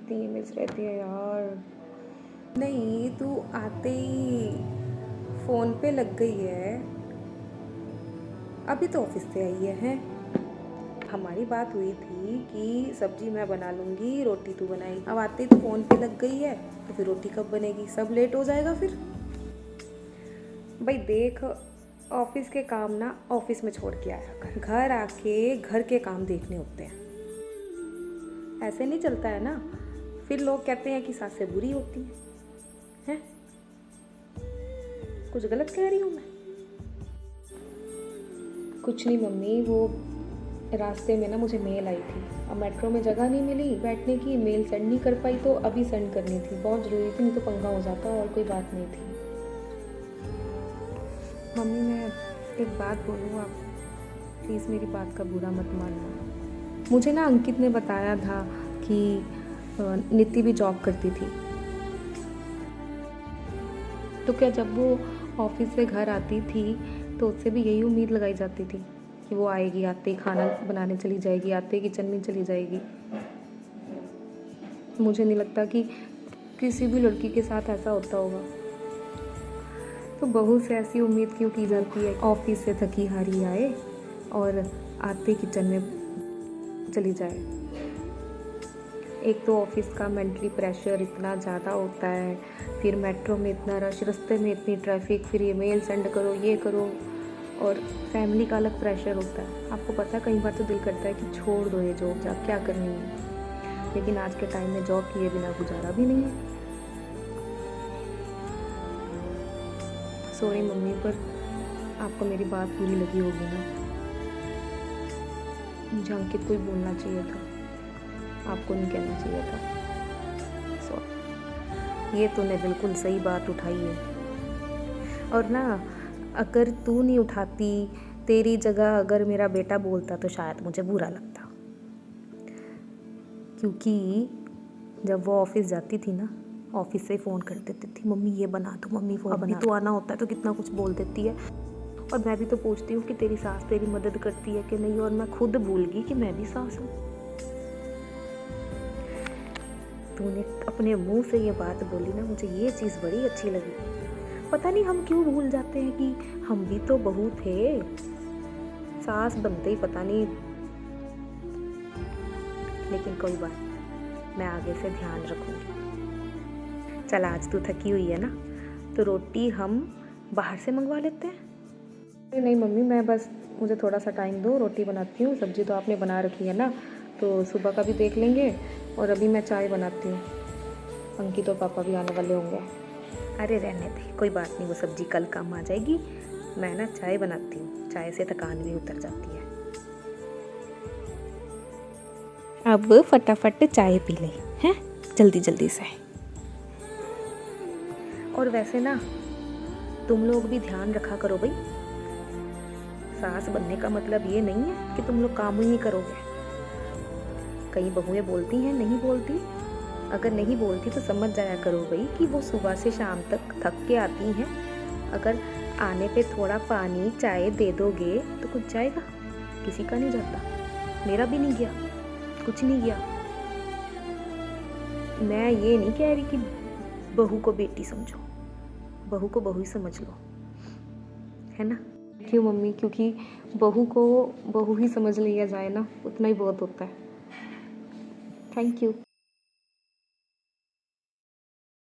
कितनी ईमेल्स रहती है यार। नहीं, तू आते ही फ़ोन पे लग गई है। अभी तो ऑफिस से आई है। हमारी बात हुई थी कि सब्जी मैं बना लूँगी, रोटी तू बनाएगी। अब आते ही तो फ़ोन पे लग गई है, तो फिर रोटी कब बनेगी? सब लेट हो जाएगा फिर। भाई देख, ऑफिस के काम ना ऑफिस में छोड़ के आया कर, घर आके घर के काम देखने होते हैं। ऐसे नहीं चलता है ना। फिर लोग कहते हैं कि सासें बुरी होती हैं। कुछ गलत कह रही हूँ मैं? कुछ नहीं मम्मी, वो रास्ते में ना मुझे मेल आई थी। अब मेट्रो में जगह नहीं मिली बैठने की, मेल सेंड नहीं कर पाई, तो अभी सेंड करनी थी। बहुत ज़रूरी थी, नहीं तो पंगा हो जाता और कोई बात नहीं थी। मम्मी मैं एक बात बोलूँ, आप प्लीज़ मेरी बात का बुरा मत मानना। मुझे ना अंकित ने बताया था कि नीति भी जॉब करती थी। तो क्या जब वो ऑफिस से घर आती थी तो उससे भी यही उम्मीद लगाई जाती थी कि वो आएगी, आते ही खाना बनाने चली जाएगी, आते ही किचन में चली जाएगी। मुझे नहीं लगता कि किसी भी लड़की के साथ ऐसा होता होगा। तो बहू से ऐसी उम्मीद क्यों की जाती है? ऑफिस से थकी हारी आए और आते किचन में चली जाए। एक तो ऑफिस का मेंटली प्रेशर इतना ज़्यादा होता है, फिर मेट्रो में इतना रश, रास्ते में इतनी ट्रैफिक, फिर ये मेल सेंड करो, ये करो, और फैमिली का अलग प्रेशर होता है। आपको पता है कई बार तो दिल करता है कि छोड़ दो ये जॉब, जा क्या करनी है। लेकिन आज के टाइम में जॉब किए बिना गुजारा भी नहीं है। सॉरी मम्मी, पर आपको मेरी बात बुरी लगी होगी ना। मुझे अंकित को ही बोलना चाहिए था, आपको नहीं कहना चाहिए था। सॉरी। ये तूने बिल्कुल सही बात उठाई है। और ना, अगर तू नहीं उठाती, तेरी जगह अगर मेरा बेटा बोलता तो शायद मुझे बुरा लगता। क्योंकि जब वो ऑफिस जाती थी ना, ऑफिस से फ़ोन कर देती थी, मम्मी ये बना दो, मम्मी वो बना दो। अभी तो आना होता है तो कितना कुछ बोल देती है। और मैं भी तो पूछती हूँ कि तेरी सास तेरी मदद करती है कि नहीं, और मैं खुद भूल गई कि मैं भी सास हूँ। तूने अपने मुंह से ये बात बोली ना, मुझे ये चीज़ बड़ी अच्छी लगी। पता नहीं हम क्यों भूल जाते हैं कि हम भी तो बहू थे। सास बनते ही पता नहीं। लेकिन कोई बात, मैं आगे से ध्यान रखूँगी। चल आज तू थकी हुई है ना, तो रोटी हम बाहर से मंगवा लेते हैं। नहीं मम्मी, मैं बस, मुझे थोड़ा सा टाइम दो, रोटी बनाती हूँ। सब्जी तो आपने बना रखी है ना, तो सुबह का भी देख लेंगे। और अभी मैं चाय बनाती हूँ, अंकित और पापा भी आने वाले होंगे। अरे रहने दे, कोई बात नहीं, वो सब्जी कल काम आ जाएगी। मैं ना चाय बनाती हूँ, चाय से थकान भी उतर जाती है। अब फटाफट चाय पी ले हैं, जल्दी जल्दी से। और वैसे ना, तुम लोग भी ध्यान रखा करो भाई। सास बनने का मतलब ये नहीं है कि तुम लोग काम ही नहीं करोगे। कई बहुएं बोलती हैं, नहीं बोलती। अगर नहीं बोलती तो समझ जाया करो भाई कि वो सुबह से शाम तक थक के आती हैं। अगर आने पे थोड़ा पानी चाय दे दोगे तो कुछ जाएगा? किसी का नहीं जाता, मेरा भी नहीं गया, कुछ नहीं गया। मैं ये नहीं कह रही कि बहू को बेटी समझो, बहू को बहू ही समझ लो, है ना? क्यों मम्मी? क्योंकि बहू को बहू ही समझ लिया जाए ना, उतना ही बहुत होता है। Thank you.